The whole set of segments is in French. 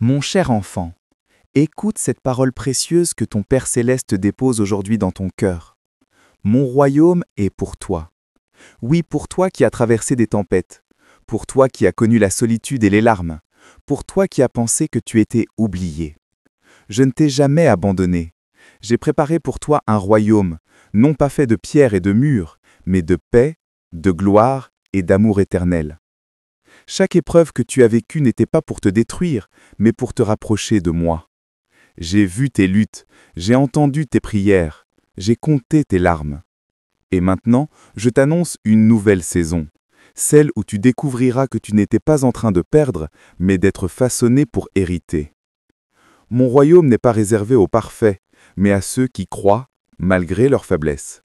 Mon cher enfant, écoute cette parole précieuse que ton Père céleste dépose aujourd'hui dans ton cœur. Mon royaume est pour toi. Oui, pour toi qui as traversé des tempêtes, pour toi qui as connu la solitude et les larmes, pour toi qui as pensé que tu étais oublié. Je ne t'ai jamais abandonné. J'ai préparé pour toi un royaume, non pas fait de pierre et de murs, mais de paix, de gloire et d'amour éternel. Chaque épreuve que tu as vécue n'était pas pour te détruire, mais pour te rapprocher de moi. J'ai vu tes luttes, j'ai entendu tes prières, j'ai compté tes larmes. Et maintenant, je t'annonce une nouvelle saison, celle où tu découvriras que tu n'étais pas en train de perdre, mais d'être façonné pour hériter. Mon royaume n'est pas réservé aux parfaits, mais à ceux qui croient, malgré leur faiblesse.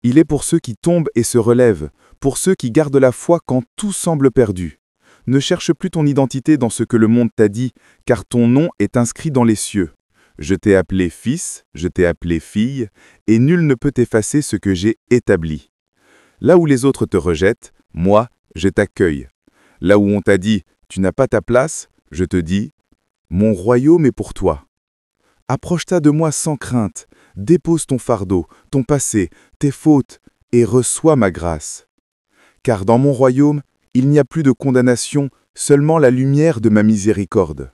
Il est pour ceux qui tombent et se relèvent, pour ceux qui gardent la foi quand tout semble perdu. Ne cherche plus ton identité dans ce que le monde t'a dit, car ton nom est inscrit dans les cieux. Je t'ai appelé fils, je t'ai appelé fille, et nul ne peut effacer ce que j'ai établi. Là où les autres te rejettent, moi, je t'accueille. Là où on t'a dit « tu n'as pas ta place », je te dis « mon royaume est pour toi ». Approche-toi de moi sans crainte, dépose ton fardeau, ton passé, tes fautes, et reçois ma grâce. Car dans mon royaume, il n'y a plus de condamnation, seulement la lumière de ma miséricorde.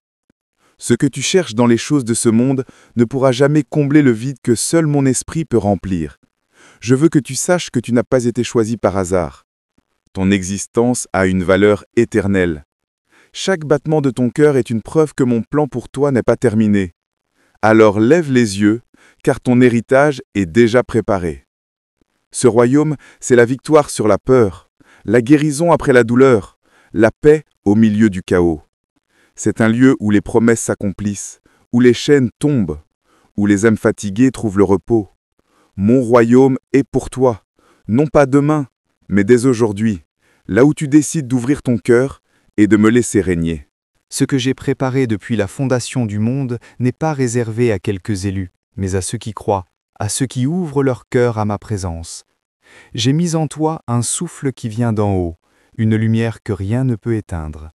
Ce que tu cherches dans les choses de ce monde ne pourra jamais combler le vide que seul mon esprit peut remplir. Je veux que tu saches que tu n'as pas été choisi par hasard. Ton existence a une valeur éternelle. Chaque battement de ton cœur est une preuve que mon plan pour toi n'est pas terminé. Alors lève les yeux, car ton héritage est déjà préparé. Ce royaume, c'est la victoire sur la peur, la guérison après la douleur, la paix au milieu du chaos. C'est un lieu où les promesses s'accomplissent, où les chaînes tombent, où les âmes fatiguées trouvent le repos. Mon royaume est pour toi, non pas demain, mais dès aujourd'hui, là où tu décides d'ouvrir ton cœur et de me laisser régner. Ce que j'ai préparé depuis la fondation du monde n'est pas réservé à quelques élus, mais à ceux qui croient, à ceux qui ouvrent leur cœur à ma présence. J'ai mis en toi un souffle qui vient d'en haut, une lumière que rien ne peut éteindre.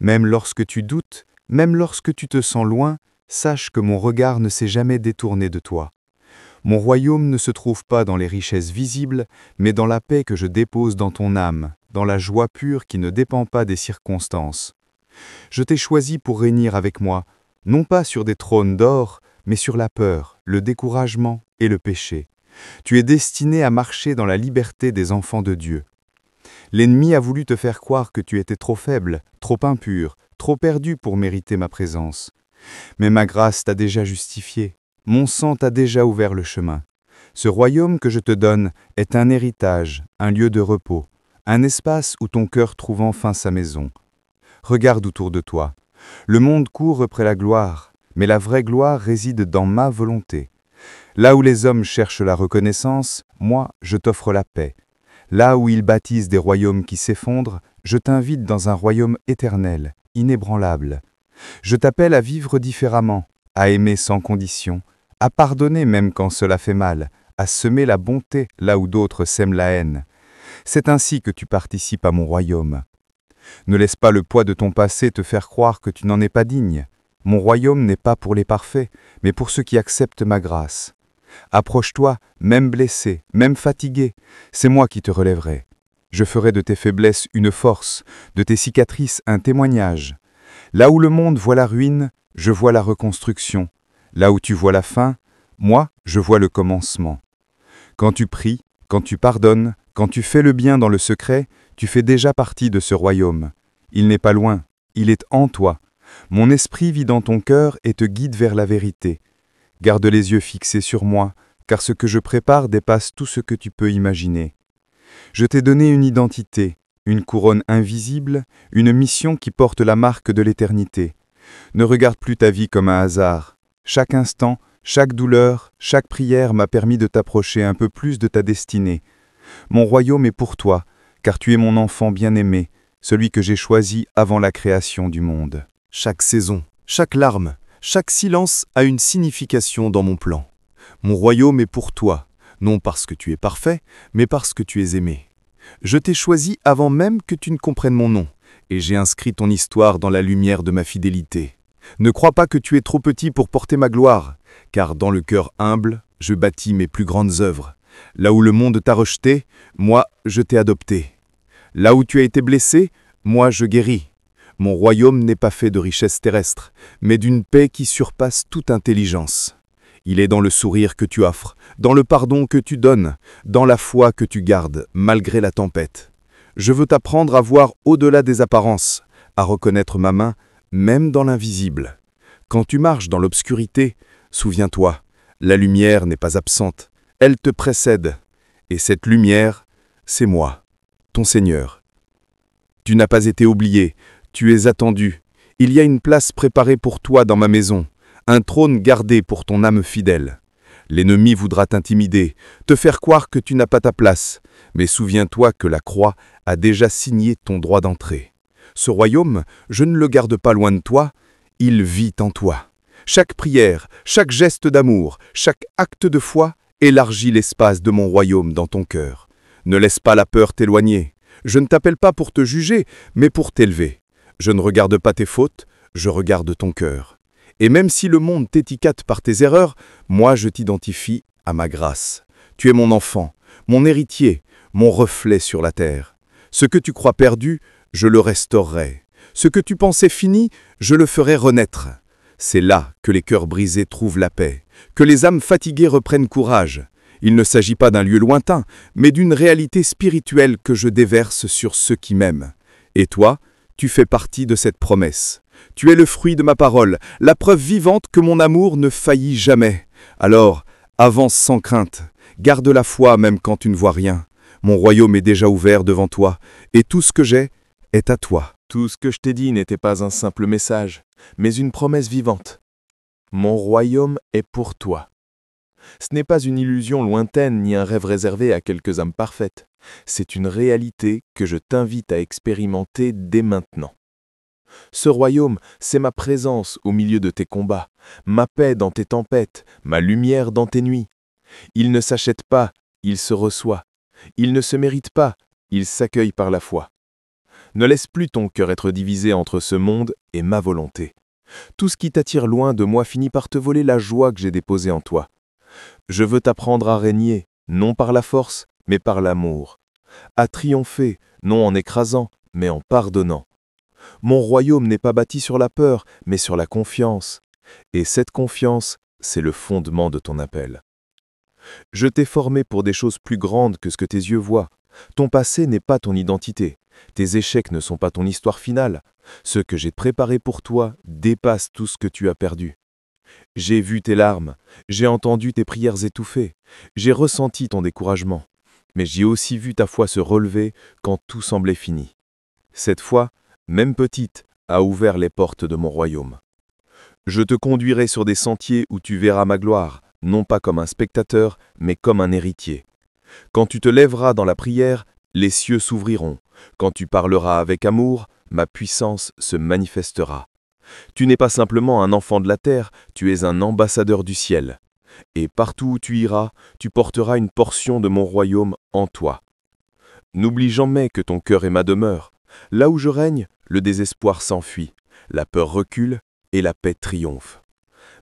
Même lorsque tu doutes, même lorsque tu te sens loin, sache que mon regard ne s'est jamais détourné de toi. Mon royaume ne se trouve pas dans les richesses visibles, mais dans la paix que je dépose dans ton âme, dans la joie pure qui ne dépend pas des circonstances. Je t'ai choisi pour régner avec moi, non pas sur des trônes d'or, mais sur la peur, le découragement et le péché. Tu es destiné à marcher dans la liberté des enfants de Dieu. L'ennemi a voulu te faire croire que tu étais trop faible, trop impur, trop perdu pour mériter ma présence. Mais ma grâce t'a déjà justifié, mon sang t'a déjà ouvert le chemin. Ce royaume que je te donne est un héritage, un lieu de repos, un espace où ton cœur trouve enfin sa maison. Regarde autour de toi. Le monde court après la gloire, mais la vraie gloire réside dans ma volonté. Là où les hommes cherchent la reconnaissance, moi, je t'offre la paix. Là où ils bâtissent des royaumes qui s'effondrent, je t'invite dans un royaume éternel, inébranlable. Je t'appelle à vivre différemment, à aimer sans condition, à pardonner même quand cela fait mal, à semer la bonté là où d'autres sèment la haine. C'est ainsi que tu participes à mon royaume. Ne laisse pas le poids de ton passé te faire croire que tu n'en es pas digne. Mon royaume n'est pas pour les parfaits, mais pour ceux qui acceptent ma grâce. Approche-toi, même blessé, même fatigué, c'est moi qui te relèverai. Je ferai de tes faiblesses une force, de tes cicatrices un témoignage. Là où le monde voit la ruine, je vois la reconstruction. Là où tu vois la fin, moi, je vois le commencement. Quand tu pries, quand tu pardonnes, quand tu fais le bien dans le secret, tu fais déjà partie de ce royaume. Il n'est pas loin, il est en toi. Mon esprit vit dans ton cœur et te guide vers la vérité. Garde les yeux fixés sur moi, car ce que je prépare dépasse tout ce que tu peux imaginer. Je t'ai donné une identité, une couronne invisible, une mission qui porte la marque de l'éternité. Ne regarde plus ta vie comme un hasard. Chaque instant, chaque douleur, chaque prière m'a permis de t'approcher un peu plus de ta destinée. Mon royaume est pour toi, car tu es mon enfant bien-aimé, celui que j'ai choisi avant la création du monde. Chaque saison, chaque larme, chaque silence a une signification dans mon plan. Mon royaume est pour toi, non parce que tu es parfait, mais parce que tu es aimé. Je t'ai choisi avant même que tu ne comprennes mon nom, et j'ai inscrit ton histoire dans la lumière de ma fidélité. Ne crois pas que tu es trop petit pour porter ma gloire, car dans le cœur humble, je bâtis mes plus grandes œuvres. Là où le monde t'a rejeté, moi, je t'ai adopté. Là où tu as été blessé, moi, je guéris. Mon royaume n'est pas fait de richesses terrestres, mais d'une paix qui surpasse toute intelligence. Il est dans le sourire que tu offres, dans le pardon que tu donnes, dans la foi que tu gardes, malgré la tempête. Je veux t'apprendre à voir au-delà des apparences, à reconnaître ma main, même dans l'invisible. Quand tu marches dans l'obscurité, souviens-toi, la lumière n'est pas absente, elle te précède. Et cette lumière, c'est moi, ton Seigneur. Tu n'as pas été oublié, tu es attendu. Il y a une place préparée pour toi dans ma maison, un trône gardé pour ton âme fidèle. L'ennemi voudra t'intimider, te faire croire que tu n'as pas ta place, mais souviens-toi que la croix a déjà signé ton droit d'entrée. Ce royaume, je ne le garde pas loin de toi, il vit en toi. Chaque prière, chaque geste d'amour, chaque acte de foi élargit l'espace de mon royaume dans ton cœur. Ne laisse pas la peur t'éloigner. Je ne t'appelle pas pour te juger, mais pour t'élever. Je ne regarde pas tes fautes, je regarde ton cœur. Et même si le monde t'étiquette par tes erreurs, moi je t'identifie à ma grâce. Tu es mon enfant, mon héritier, mon reflet sur la terre. Ce que tu crois perdu, je le restaurerai. Ce que tu pensais fini, je le ferai renaître. C'est là que les cœurs brisés trouvent la paix, que les âmes fatiguées reprennent courage. Il ne s'agit pas d'un lieu lointain, mais d'une réalité spirituelle que je déverse sur ceux qui m'aiment. Et toi, tu fais partie de cette promesse. Tu es le fruit de ma parole, la preuve vivante que mon amour ne faillit jamais. Alors, avance sans crainte, garde la foi même quand tu ne vois rien. Mon royaume est déjà ouvert devant toi, et tout ce que j'ai est à toi. Tout ce que je t'ai dit n'était pas un simple message, mais une promesse vivante. Mon royaume est pour toi. Ce n'est pas une illusion lointaine ni un rêve réservé à quelques âmes parfaites. C'est une réalité que je t'invite à expérimenter dès maintenant. Ce royaume, c'est ma présence au milieu de tes combats, ma paix dans tes tempêtes, ma lumière dans tes nuits. Il ne s'achète pas, il se reçoit. Il ne se mérite pas, il s'accueille par la foi. Ne laisse plus ton cœur être divisé entre ce monde et ma volonté. Tout ce qui t'attire loin de moi finit par te voler la joie que j'ai déposée en toi. Je veux t'apprendre à régner, non par la force, mais par l'amour. À triompher, non en écrasant, mais en pardonnant. Mon royaume n'est pas bâti sur la peur, mais sur la confiance. Et cette confiance, c'est le fondement de ton appel. Je t'ai formé pour des choses plus grandes que ce que tes yeux voient. Ton passé n'est pas ton identité. Tes échecs ne sont pas ton histoire finale. Ce que j'ai préparé pour toi dépasse tout ce que tu as perdu. J'ai vu tes larmes, j'ai entendu tes prières étouffées, j'ai ressenti ton découragement, mais j'ai aussi vu ta foi se relever quand tout semblait fini. Cette foi, même petite, a ouvert les portes de mon royaume. Je te conduirai sur des sentiers où tu verras ma gloire, non pas comme un spectateur, mais comme un héritier. Quand tu te lèveras dans la prière, les cieux s'ouvriront. Quand tu parleras avec amour, ma puissance se manifestera. Tu n'es pas simplement un enfant de la terre, tu es un ambassadeur du ciel. Et partout où tu iras, tu porteras une portion de mon royaume en toi. N'oublie jamais que ton cœur est ma demeure. Là où je règne, le désespoir s'enfuit, la peur recule et la paix triomphe.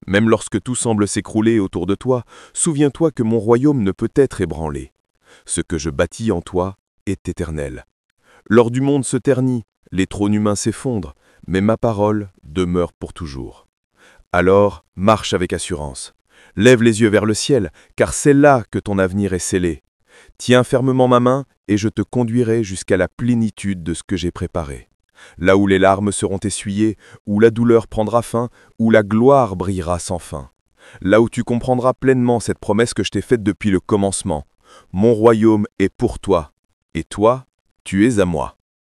Même lorsque tout semble s'écrouler autour de toi, souviens-toi que mon royaume ne peut être ébranlé. Ce que je bâtis en toi est éternel. L'or du monde se ternit, les trônes humains s'effondrent, mais ma parole demeure pour toujours. Alors, marche avec assurance. Lève les yeux vers le ciel, car c'est là que ton avenir est scellé. Tiens fermement ma main, et je te conduirai jusqu'à la plénitude de ce que j'ai préparé. Là où les larmes seront essuyées, où la douleur prendra fin, où la gloire brillera sans fin. Là où tu comprendras pleinement cette promesse que je t'ai faite depuis le commencement. Mon royaume est pour toi, et toi, tu es à moi.